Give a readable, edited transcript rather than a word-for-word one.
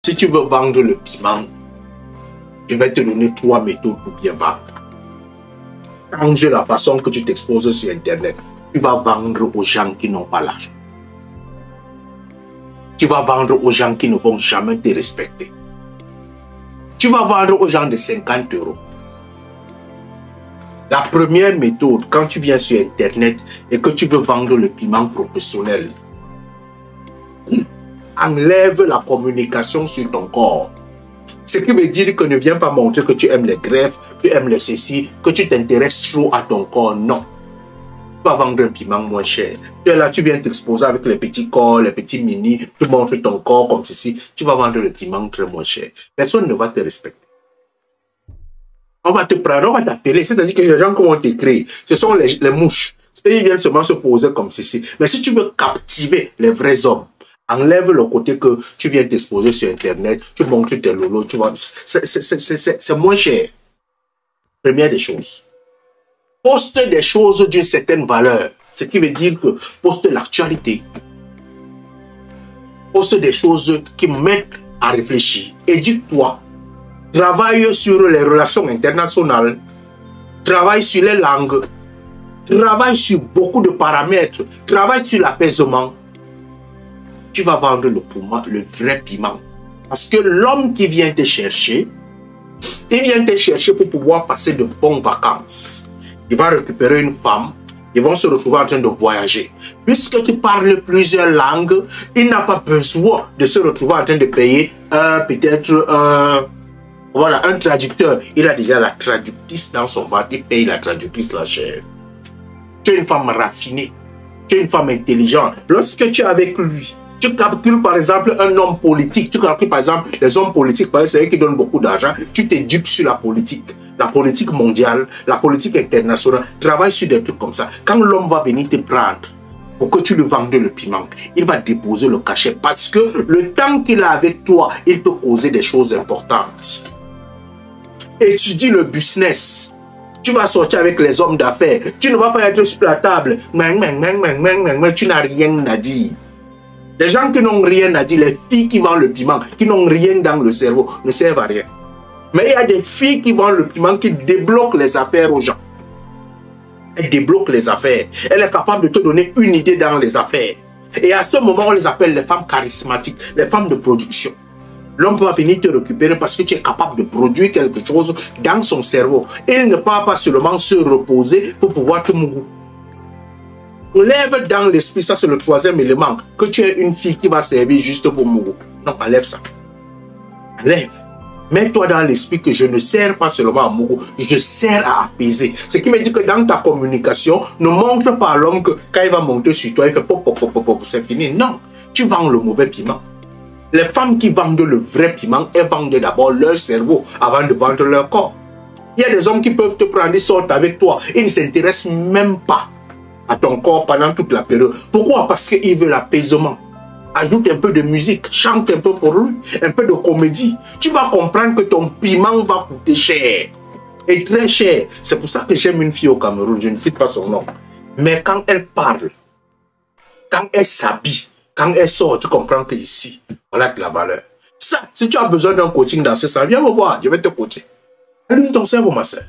Si tu veux vendre le piment, je vais te donner 3 méthodes pour bien vendre. Change la façon que tu t'exposes sur Internet. Tu vas vendre aux gens qui n'ont pas l'argent. Tu vas vendre aux gens qui ne vont jamais te respecter. Tu vas vendre aux gens de 50 €. La première méthode, quand tu viens sur Internet et que tu veux vendre le piment professionnel, enlève la communication sur ton corps. Ce qui veut dire que ne viens pas montrer que tu aimes les greffes, tu aimes les ceci, que tu t'intéresses trop à ton corps. Non. Tu vas vendre un piment moins cher. Tu es là, tu viens t'exposer avec les petits corps, les petits mini, tu montres ton corps comme ceci. Tu vas vendre le piment très moins cher. Personne ne va te respecter. On va te prendre, on va t'appeler. C'est-à-dire que les gens qui vont t'écrire, ce sont les mouches. Et ils viennent seulement se poser comme ceci. Mais si tu veux captiver les vrais hommes, enlève le côté que tu viens t'exposer sur Internet, tu montres tes lolos, tu vois. C'est moins cher. Première des choses. Poste des choses d'une certaine valeur. Ce qui veut dire que poste l'actualité. Poste des choses qui mettent à réfléchir. Éduque-toi. Travaille sur les relations internationales. Travaille sur les langues. Travaille sur beaucoup de paramètres. Travaille sur l'apaisement. Tu vas vendre le vrai piment. Parce que l'homme qui vient te chercher, il vient te chercher pour pouvoir passer de bonnes vacances. Il va récupérer une femme, ils vont se retrouver en train de voyager. Puisque tu parles plusieurs langues, il n'a pas besoin de se retrouver en train de payer peut-être un traducteur. Il a déjà la traductrice dans son ventre, il paye la traductrice la chère. Tu es une femme raffinée, tu es une femme intelligente. Lorsque tu es avec lui, tu calcules par exemple un homme politique, tu calcules par exemple les hommes politiques, c'est eux qui donnent beaucoup d'argent, tu t'éduques sur la politique mondiale, la politique internationale, travaille sur des trucs comme ça. Quand l'homme va venir te prendre pour que tu lui vendes le piment, il va déposer le cachet parce que le temps qu'il a avec toi, il peut causer des choses importantes. Étudie le business. Tu vas sortir avec les hommes d'affaires. Tu ne vas pas être sur la table. Tu n'as rien à dire. Les gens qui n'ont rien à dire, les filles qui vendent le piment, qui n'ont rien dans le cerveau, ne servent à rien. Mais il y a des filles qui vendent le piment, qui débloquent les affaires aux gens. Elle débloque les affaires. Elle est capable de te donner une idée dans les affaires. Et à ce moment, on les appelle les femmes charismatiques, les femmes de production. L'homme va venir te récupérer parce que tu es capable de produire quelque chose dans son cerveau. Il ne peut pas seulement se reposer pour pouvoir te mourir. Enlève dans l'esprit, ça c'est le troisième élément, que tu es une fille qui va servir juste pour mourir. Non, enlève ça. Enlève. Mets-toi dans l'esprit que je ne sers pas seulement à mourir, je sers à apaiser. Ce qui veut dire que dans ta communication, ne montre pas à l'homme que quand il va monter sur toi, il fait pop, pop, pop, pop, pop, c'est fini. Non, tu vends le mauvais piment. Les femmes qui vendent le vrai piment, elles vendent d'abord leur cerveau avant de vendre leur corps. Il y a des hommes qui peuvent te prendre, ils sortent avec toi, ils ne s'intéressent même pas à ton corps pendant toute la période. Pourquoi? Parce qu'il veut l'apaisement. Ajoute un peu de musique, chante un peu pour lui, un peu de comédie. Tu vas comprendre que ton piment va coûter cher. Et très cher. C'est pour ça que j'aime une fille au Cameroun, je ne cite pas son nom. Mais quand elle parle, quand elle s'habille, quand elle sort, tu comprends que ici, voilà de la valeur. Ça, si tu as besoin d'un coaching dans ce sens, viens me voir, je vais te coacher. Allume ton cerveau, ma soeur.